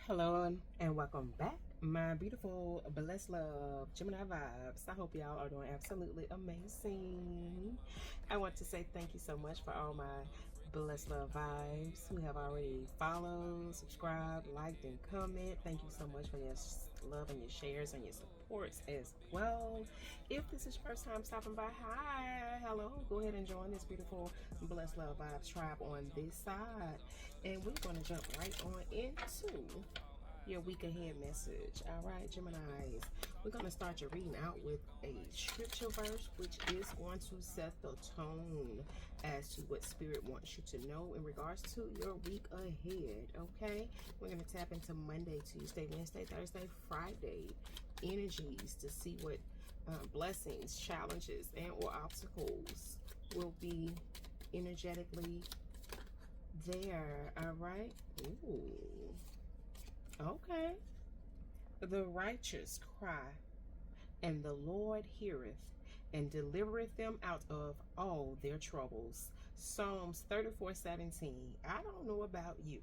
Hello and welcome back, my beautiful blessed love Gemini vibes. I hope y'all are doing absolutely amazing. I want to say thank you so much for all my blessed love vibes who have already followed, subscribed, liked, and comment. Thank you so much for your love and your shares and your supports as well. If this is your first time stopping by, hi, hello, go ahead and join this beautiful blessed love vibes tribe on this side, and we're going to jump right on into your week ahead message. All right, Geminis, we're going to start your reading out with a scripture verse, which is going to set the tone as to what Spirit wants you to know in regards to your week ahead. Okay, we're going to tap into Monday, Tuesday, Wednesday, Thursday, Friday energies to see what blessings, challenges, and or obstacles will be energetically there. All right. Ooh. Okay. The righteous cry, and the Lord heareth, and delivereth them out of all their troubles. Psalms 34:17. I don't know about you,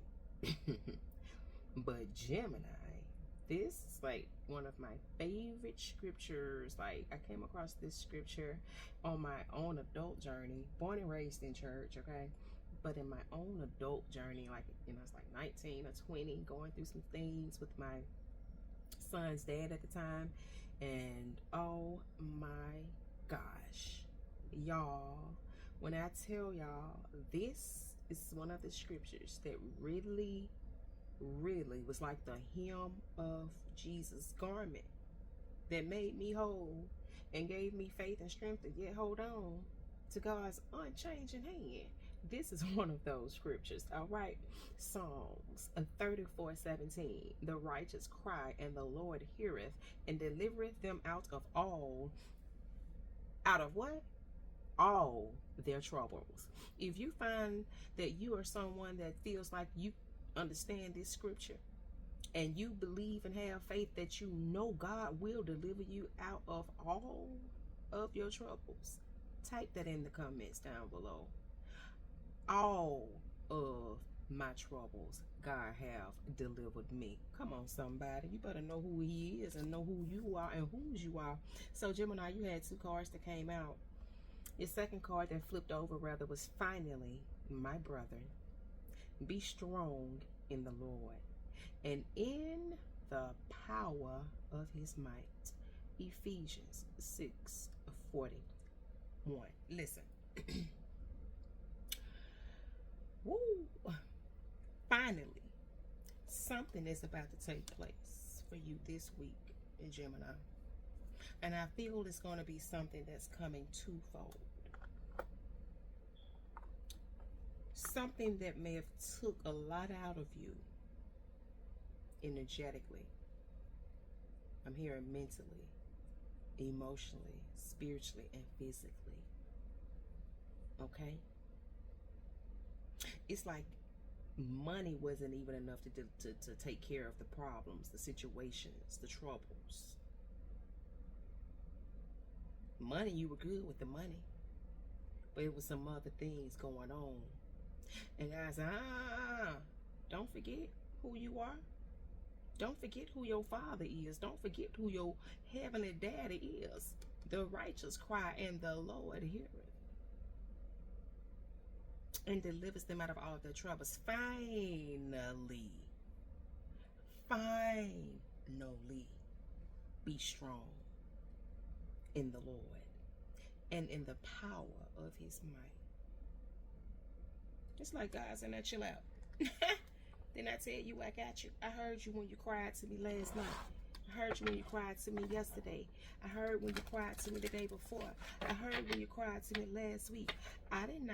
but Gemini, this is like one of my favorite scriptures. Like, I came across this scripture on my own adult journey, born and raised in church, okay? But in my own adult journey, like, it's like 19 or 20, going through some things with my son's dad at the time. And oh my gosh, y'all, when I tell y'all, this is one of the scriptures that really was like the hem of Jesus' garment that made me whole and gave me faith and strength to yet hold on to God's unchanging hand. This is one of those scriptures. All right. Psalms 34:17. The righteous cry, and the Lord heareth, and delivereth them out of what? All their troubles. If you find that you are someone that feels like you understand this scripture, and you believe and have faith that you know God will deliver you out of all of your troubles, type that in the comments down below. All of my troubles, God have delivered me. Come on, somebody. You better know who he is and know who you are and whose you are. So, Gemini, you had two cards that came out. Your second card that flipped over, rather, was finally, my brother, be strong in the Lord and in the power of his might. Ephesians 6:41. Listen. Woo! Finally, something is about to take place for you this week in Gemini. And I feel it's going to be something that's coming twofold. Something that may have took a lot out of you energetically. I'm hearing mentally, emotionally, spiritually, and physically. Okay? It's like money wasn't even enough to take care of the problems, the situations, the troubles. Money, you were good with the money, but it was some other things going on. And guys, don't forget who you are. Don't forget who your father is. Don't forget who your heavenly daddy is. The righteous cry, and the Lord heareth, and delivers them out of all of their troubles. Finally, be strong in the Lord and in the power of his might. It's like, guys, and now chill out. Didn't I tell you I got you? I heard you when you cried to me last night. I heard you when you cried to me yesterday. I heard when you cried to me the day before. I heard when you cried to me last week. I didn't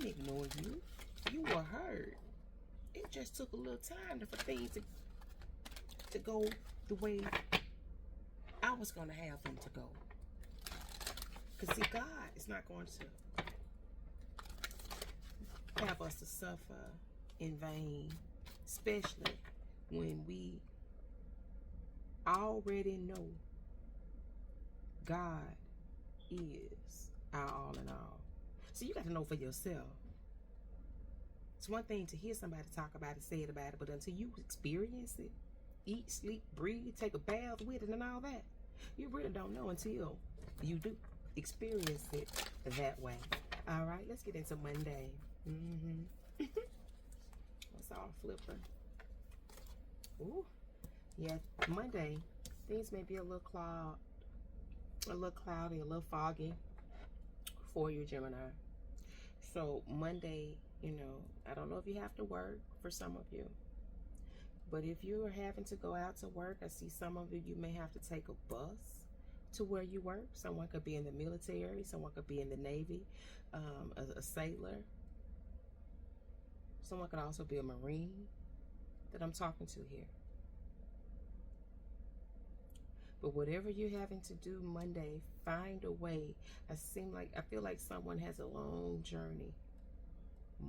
ignore you. You were heard. It just took a little time for things to go the way I was going to have them to go. Because, see, God is not going to have us to suffer in vain, especially when we already know God is our all in all. So you got to know for yourself, It's one thing to hear somebody talk about it, say it about it, but until you experience it, eat, sleep, breathe, take a bath with it and all that, you really don't know until you do experience it that way. All right, let's get into Monday. What's our flipper? Ooh, yeah, Monday, things may be a little cloudy, a little foggy for you, Gemini. So Monday, you know, I don't know if you have to work for some of you, but if you are having to go out to work, I see some of you may have to take a bus to where you work. Someone could be in the military, someone could be in the Navy, a sailor. Someone could also be a Marine that I'm talking to here. But whatever you're having to do Monday, find a way. I feel like someone has a long journey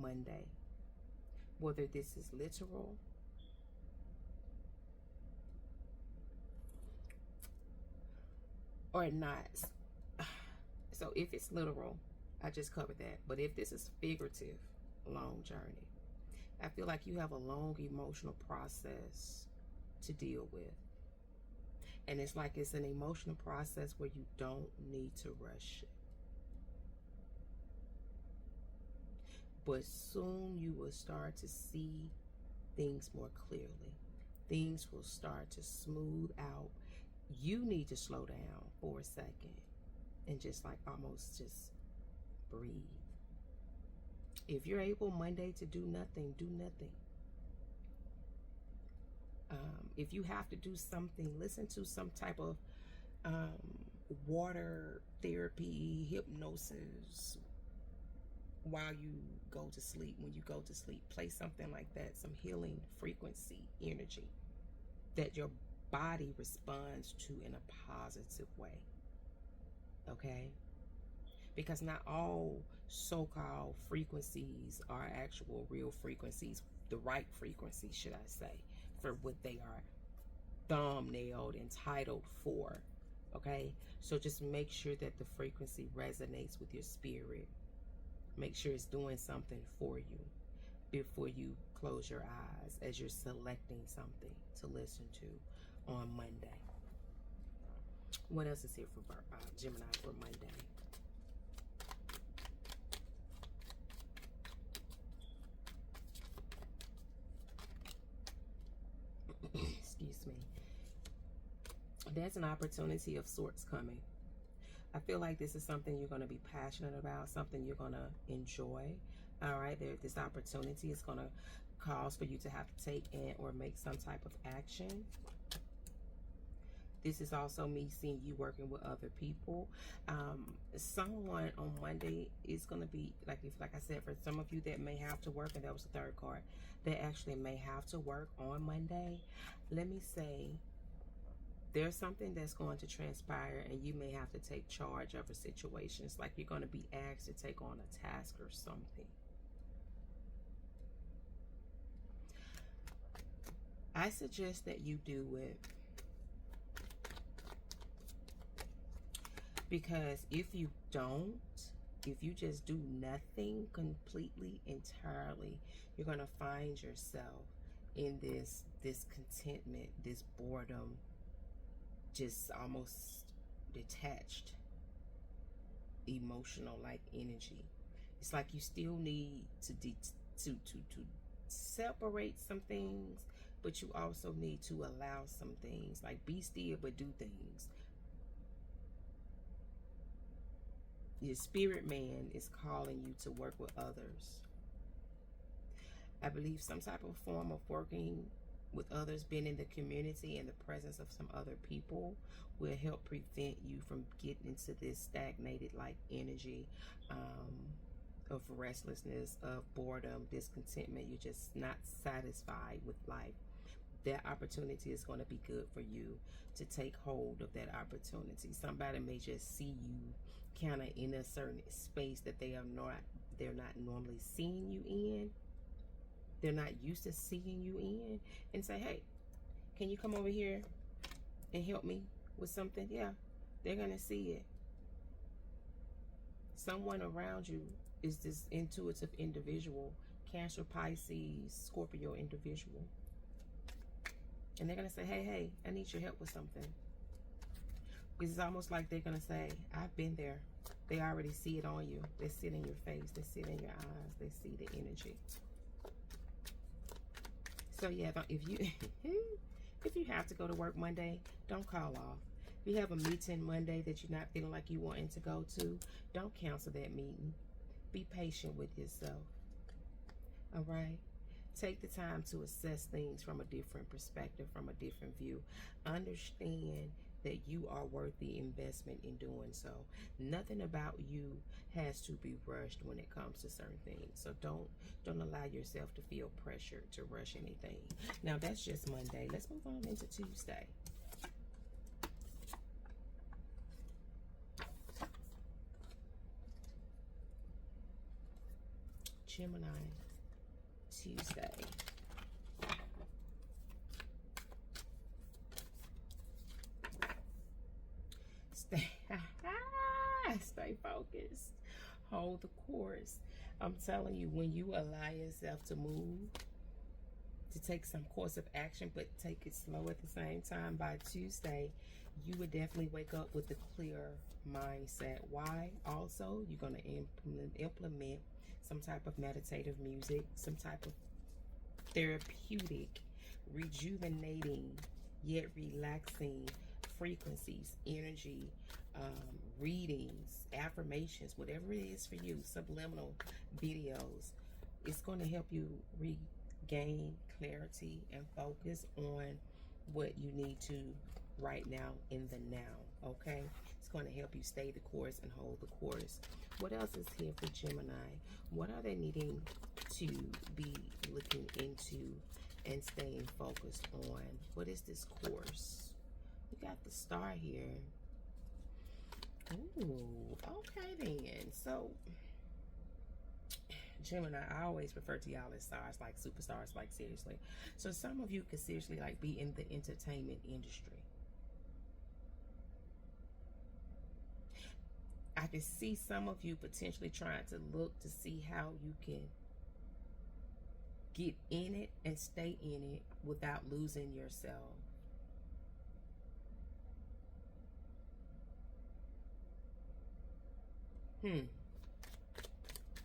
Monday. Whether this is literal or not. So if it's literal, I just covered that. But if this is figurative, long journey, I feel like you have a long emotional process to deal with. And it's like it's an emotional process where you don't need to rush it. But soon you will start to see things more clearly. Things will start to smooth out. You need to slow down for a second and just like almost just breathe. If you're able Monday to do nothing, do nothing. If you have to do something, listen to some type of water therapy, hypnosis while you go to sleep. When you go to sleep, play something like that, some healing frequency energy that your body responds to in a positive way. Okay? Because not all so-called frequencies are actual real frequencies, the right frequencies, should I say, for what they are thumbnailed, entitled for. Okay? So just make sure that the frequency resonates with your spirit. Make sure it's doing something for you before you close your eyes as you're selecting something to listen to on Monday. What else is here for Gemini for Monday? Excuse me. There's an opportunity of sorts coming. I feel like this is something you're going to be passionate about, something you're going to enjoy. All right, this opportunity is going to cause for you to have to take in or make some type of action. This is also me seeing you working with other people. Someone on Monday is going to be, like I said, for some of you that may have to work, and that was the third card, that actually may have to work on Monday. Let me say, there's something that's going to transpire and you may have to take charge of a situation. It's like you're going to be asked to take on a task or something. I suggest that you do it, because if you don't, if you just do nothing completely, entirely, you're going to find yourself in this discontentment, this boredom, just almost detached, emotional like energy. It's like you still need to separate some things, but you also need to allow some things, like be still but do things. Your spirit man is calling you to work with others. I believe some type of form of working with others, being in the community and the presence of some other people, will help prevent you from getting into this stagnated like energy of restlessness, of boredom, discontentment. You're just not satisfied with life. That opportunity is going to be good for you to take hold of that opportunity. Somebody may just see you kind of in a certain space that they're not normally seeing you in. They're not used to seeing you in, and say, hey, can you come over here and help me with something? Yeah, they're going to see it. Someone around you is this intuitive individual Cancer, Pisces, Scorpio individual. And they're going to say, hey, hey, I need your help with something. It's almost like they're going to say, I've been there. They already see it on you. They see it in your face. They see it in your eyes. They see the energy. So yeah, if you if you have to go to work Monday, don't call off. If you have a meeting Monday that you're not feeling like you wanting to go to, don't cancel that meeting. Be patient with yourself. All right? Take the time to assess things from a different perspective, from a different view. Understand that you are worth the investment in doing so. Nothing about you has to be rushed when it comes to certain things. So don't allow yourself to feel pressured to rush anything. Now that's just Monday. Let's move on into Tuesday. Gemini, Tuesday. Stay focused. Hold the course. I'm telling you, when you allow yourself to move, to take some course of action, but take it slow at the same time, by Tuesday, you would definitely wake up with a clear mindset. Why? Also, you're going to implement some type of meditative music, some type of therapeutic, rejuvenating, yet relaxing frequencies, energy, readings, affirmations, whatever it is for you, subliminal videos. It's going to help you regain clarity and focus on what you need to right now in the now, okay? It's going to help you stay the course and hold the course. What else is here for Gemini? What are they needing to be looking into and staying focused on? What is this course? We got the star here. Ooh, okay then. So, Gemini, I always refer to y'all as stars, like superstars, like seriously. So some of you could seriously like be in the entertainment industry. I can see some of you potentially trying to look to see how you can get in it and stay in it without losing yourself.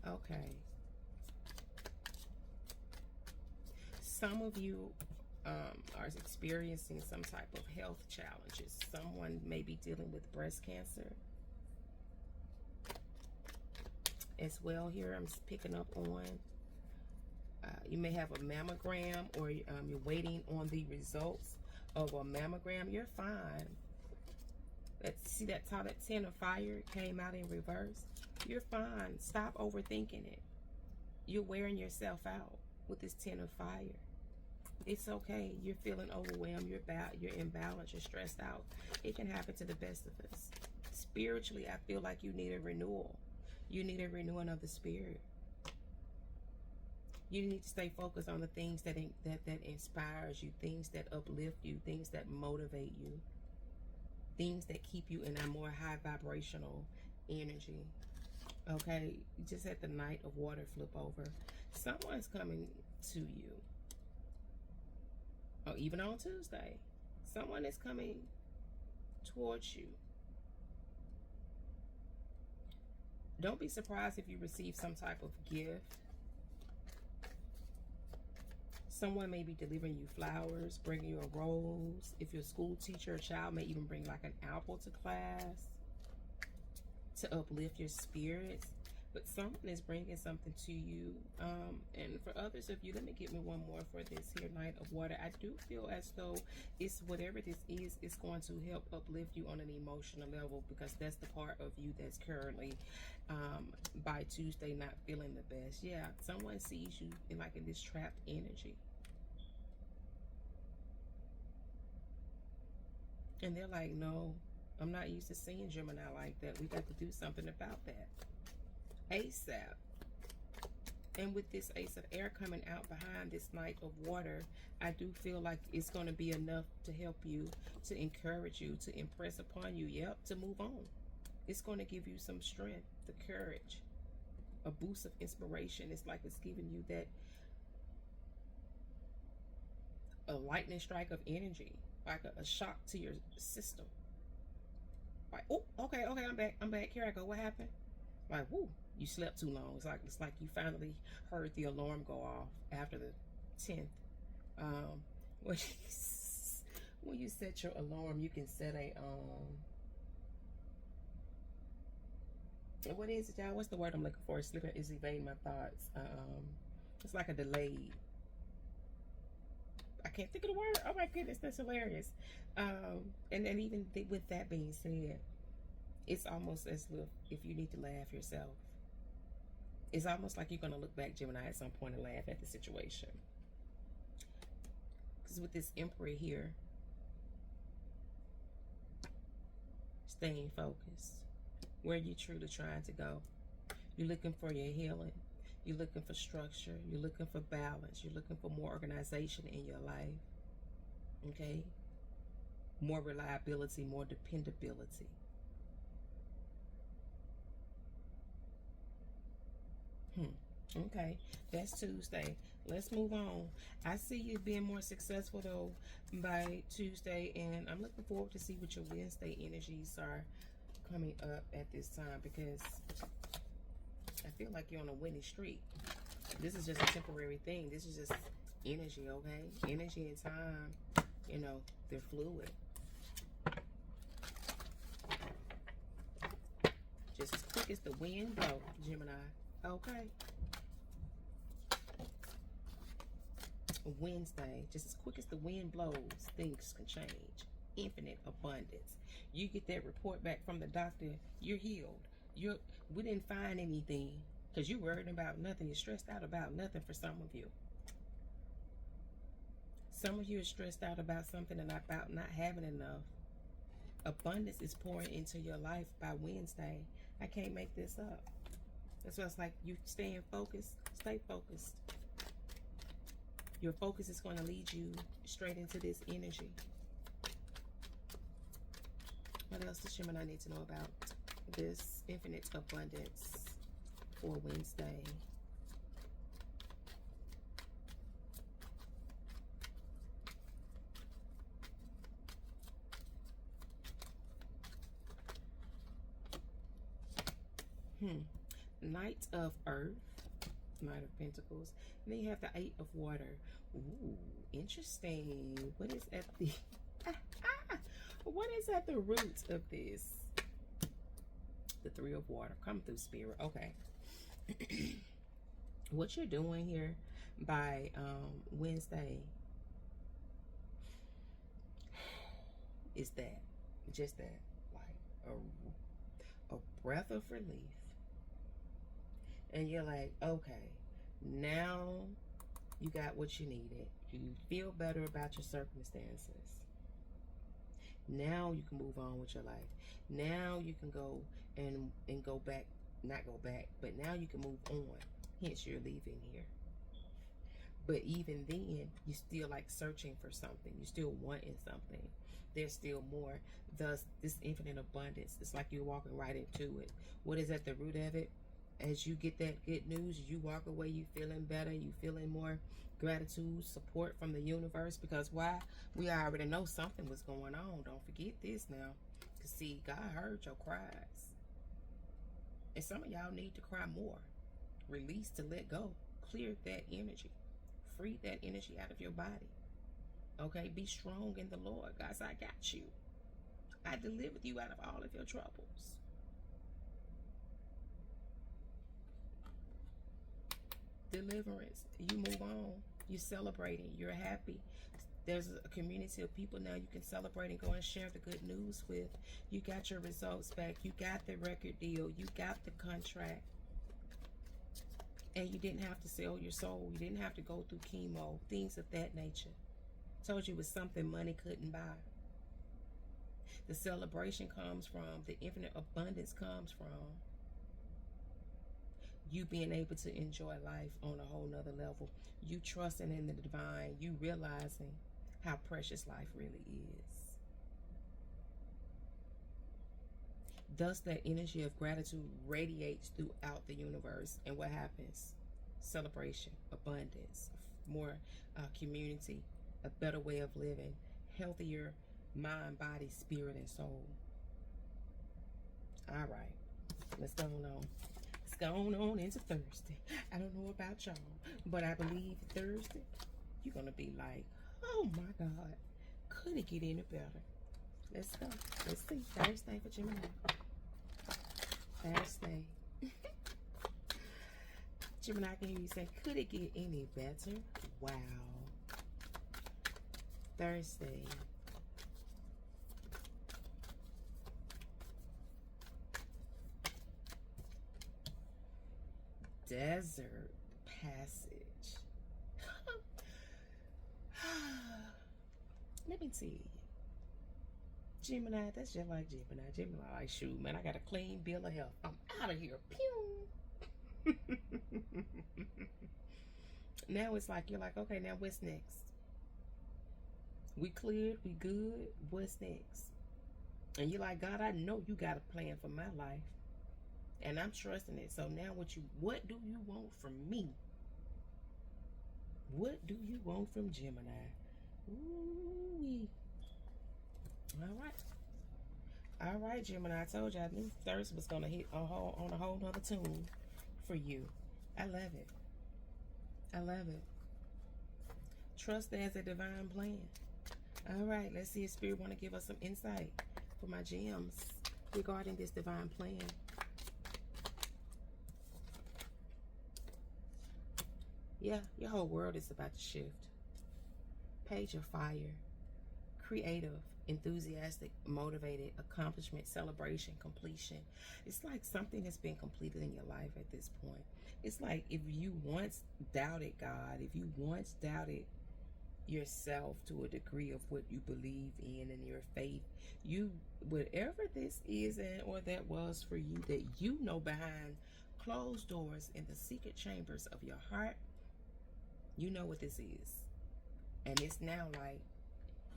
Okay. Some of you are experiencing some type of health challenges. Someone may be dealing with breast cancer as well here. I'm picking up on. You may have a mammogram, or you're waiting on the results of a mammogram. You're fine. See that 10 of fire came out in reverse? You're fine. Stop overthinking it. You're wearing yourself out with this 10 of fire. It's okay. You're feeling overwhelmed. You're imbalanced. You're stressed out. It can happen to the best of us. Spiritually, I feel like you need a renewal. You need a renewing of the spirit. You need to stay focused on the things that inspires you, things that uplift you, things that motivate you, things that keep you in a more high vibrational energy. Okay, you just had the Knight of Water flip over. Someone's coming to you. Or even on Tuesday, someone is coming towards you. Don't be surprised if you receive some type of gift. Someone may be delivering you flowers, bringing you a rose. If you're a school teacher, a child may even bring like an apple to class to uplift your spirits. But someone is bringing something to you. And for others of you, let me get me one more for this here Knight of Water. I do feel as though it's whatever this is, it's going to help uplift you on an emotional level, because that's the part of you that's currently by Tuesday not feeling the best. Yeah, someone sees you in this trapped energy. And they're like, no, I'm not used to seeing Gemini like that. We got to do something about that. ASAP. And with this Ace of Air coming out behind this Knight of Water, I do feel like it's going to be enough to help you, to encourage you, to impress upon you, to move on. It's going to give you some strength, the courage a boost of inspiration. It's like it's giving you that a lightning strike of energy, like a shock to your system. Like, oh, okay, I'm back. Here I go. What happened? Like, whoo, you slept too long. It's like you finally heard the alarm go off after the 10th. When when you set your alarm, you can set a what is it, y'all? What's the word I'm looking for? Sleeping is evading my thoughts. It's like a delayed. I can't think of the word. Oh my goodness, that's hilarious. And then even with that being said, it's almost as if you need to laugh yourself. It's almost like you're gonna look back, Gemini, at some point and laugh at the situation. Because with this Emperor here, staying focused, where you're truly trying to go. You're looking for your healing. You're looking for structure. You're looking for balance. You're looking for more organization in your life. Okay? More reliability, more dependability. Okay, that's Tuesday. Let's move on. I see you being more successful though by Tuesday, and I'm looking forward to see what your Wednesday energies are coming up at this time, because I feel like you're on a winning streak. This is just a temporary thing. This is just energy, okay? Energy and time, you know, they're fluid. Just as quick as the wind blows, Gemini. Okay. Wednesday, just as quick as the wind blows, things can change. Infinite abundance. You get that report back from the doctor, you're healed. We didn't find anything, because you're worried about nothing. You're stressed out about nothing for some of you. Some of you are stressed out about something and about not having enough. Abundance is pouring into your life by Wednesday. I can't make this up. That's why it's like you staying focused. Stay focused. Your focus is going to lead you straight into this energy. What else does Gemini need to know about this infinite abundance for Wednesday? Knight of Earth, Knight of Pentacles, and then you have the Eight of Water. Ooh, interesting. What is at the what is at the root of this? The Three of Water. Come through, Spirit. Okay. What you're doing here by Wednesday is that, just that, like a breath of relief. And you're like, okay, now you got what you needed. You feel better about your circumstances. Now you can move on with your life. Now you can go and go back, not go back, but now you can move on. Hence you're leaving here. But even then, you still like searching for something. You still wanting something. There's still more. Thus, this infinite abundance, it's like you're walking right into it. What is at the root of it? As you get that good news, you walk away, you feeling better, you feeling more gratitude, support from the universe. Because why? We already know something was going on. Don't forget this now. Because see, God heard your cries. And some of y'all need to cry more. Release to let go. Clear that energy. Free that energy out of your body. Okay? Be strong in the Lord. Guys, I got you. I delivered you out of all of your troubles. Deliverance. You move on. You're celebrating. You're happy. There's a community of people now you can celebrate and go and share the good news with. You got your results back. You got the record deal. You got the contract. And you didn't have to sell your soul. You didn't have to go through chemo. Things of that nature. Told you it was something money couldn't buy. The celebration comes from, the infinite abundance comes from you being able to enjoy life on a whole nother level. You trusting in the divine. You realizing how precious life really is. Thus, that energy of gratitude radiates throughout the universe. And what happens? Celebration, abundance, more community, a better way of living, healthier mind, body, spirit, and soul. All right, let's go on. Let's go on into Thursday. I don't know about y'all, but I believe Thursday, you're going to be like, oh my God, could it get any better? Let's go. Let's see. Thursday for Gemini. Thursday. Gemini, I can hear you say, could it get any better? Wow. Thursday. Desert passage. Let me see. Gemini, that's just like Gemini. Gemini, like, shoot, man, I got a clean bill of health. I'm out of here. Pew. Now it's like, you're like, okay, now what's next? We cleared, we good, what's next? And you're like, God, I know you got a plan for my life. And I'm trusting it. So now what do you want from me? What do you want from Gemini? Ooh-wee. All right, Gemini. I told you I knew Thursday was gonna hit on a whole nother tune for you. I love it. I love it. Trust there's a divine plan. All right, let's see if Spirit want to give us some insight for my gems regarding this divine plan. Yeah, your whole world is about to shift. Page of Fire. Creative, enthusiastic, motivated, accomplishment, celebration, completion. It's like something that's been completed in your life at this point. It's like if you once doubted God, if you once doubted yourself to a degree of what you believe in and your faith, you, whatever this is and or that was for you, that you know behind closed doors in the secret chambers of your heart, you know what this is. And it's now like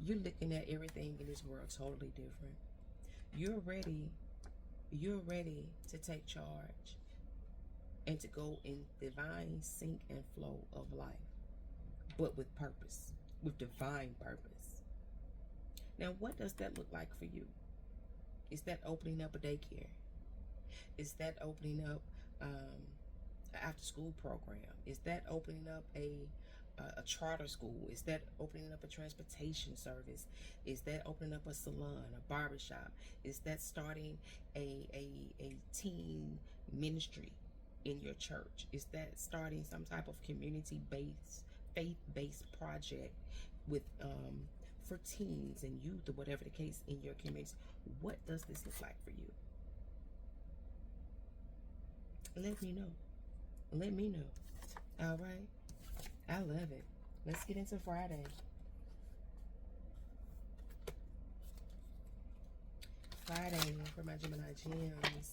you're looking at everything in this world totally different. You're ready to take charge and to go in divine sync and flow of life, but with purpose, with divine purpose. Now, what does that look like for you? Is that opening up a daycare? Is that opening up an after school program? Is that opening up a charter school? Is that opening up a transportation service? Is that opening up a salon, a barbershop? Is that starting a teen ministry in your church? Is that starting some type of community-based, faith-based project with for teens and youth or whatever the case in your community? What does this look like for you? Let me know. Let me know. All right. I love it. Let's get into Friday. Friday for my Gemini gems.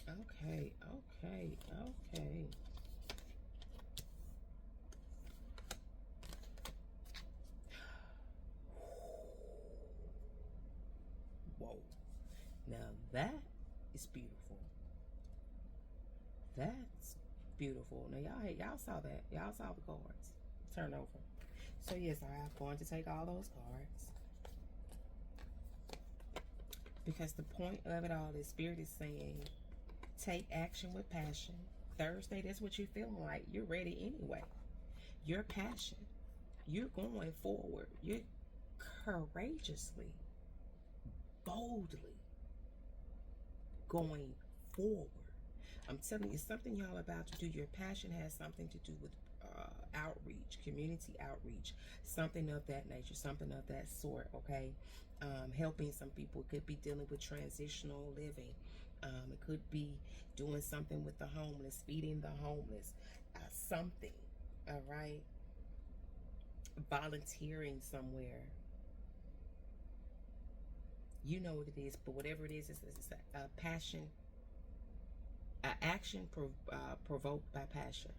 Okay. Whoa. Now that is beautiful. That's beautiful. Now y'all saw that. Y'all saw the cards. Turn over. So yes, I'm going to take all those cards. Because the point of it all is Spirit is saying, take action with passion. Thursday, that's what you're feeling like. You're ready anyway. Your passion. You're going forward. You're courageously, boldly going forward. I'm telling you, it's something y'all about to do. Your passion has something to do with outreach, community outreach, something of that nature, something of that sort, okay? Helping some people. It could be dealing with transitional living. It could be doing something with the homeless, feeding the homeless, something, all right? Volunteering somewhere. You know what it is, but whatever it is, it's a passion, an action provoked by passion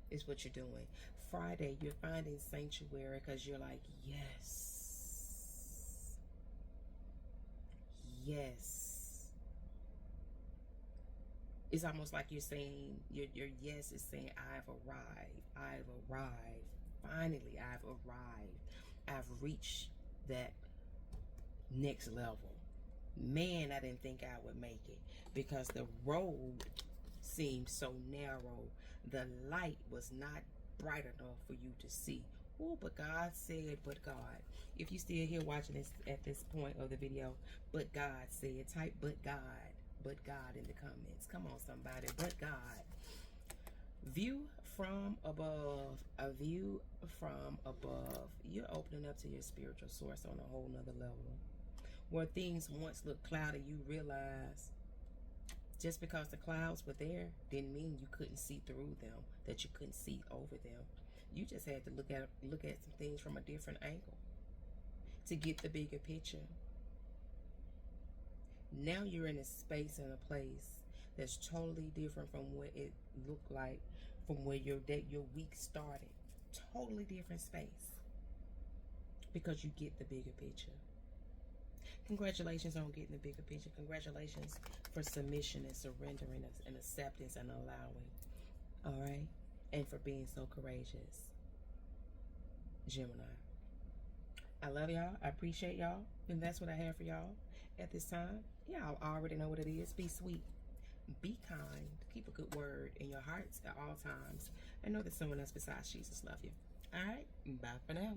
is what you're doing. Friday, you're finding sanctuary because you're like, yes, yes. It's almost like you're saying, your yes is saying, I've arrived, I've arrived. Finally, I've arrived. I've reached that next level. Man, I didn't think I would make it because the road seemed so narrow. The light was not bright enough for you to see. Oh, but God said, but God. If you still here watching this at this point of the video, but God said, type but God in the comments. Come on, somebody, but God. View from above, a view from above. You're opening up to your spiritual source on a whole nother level. Where things once looked cloudy, you realize just because the clouds were there didn't mean you couldn't see through them, that you couldn't see over them. You just had to look at some things from a different angle to get the bigger picture. Now you're in a space and a place that's totally different from what it looked like from where your week started. Totally different space because you get the bigger picture. Congratulations on getting the bigger picture. Congratulations for submission and surrendering and acceptance and allowing. All right? And for being so courageous. Gemini. I love y'all. I appreciate y'all. And that's what I have for y'all at this time. Y'all already know what it is. Be sweet. Be kind. Keep a good word in your hearts at all times. And know that someone else besides Jesus loves you. All right? Bye for now.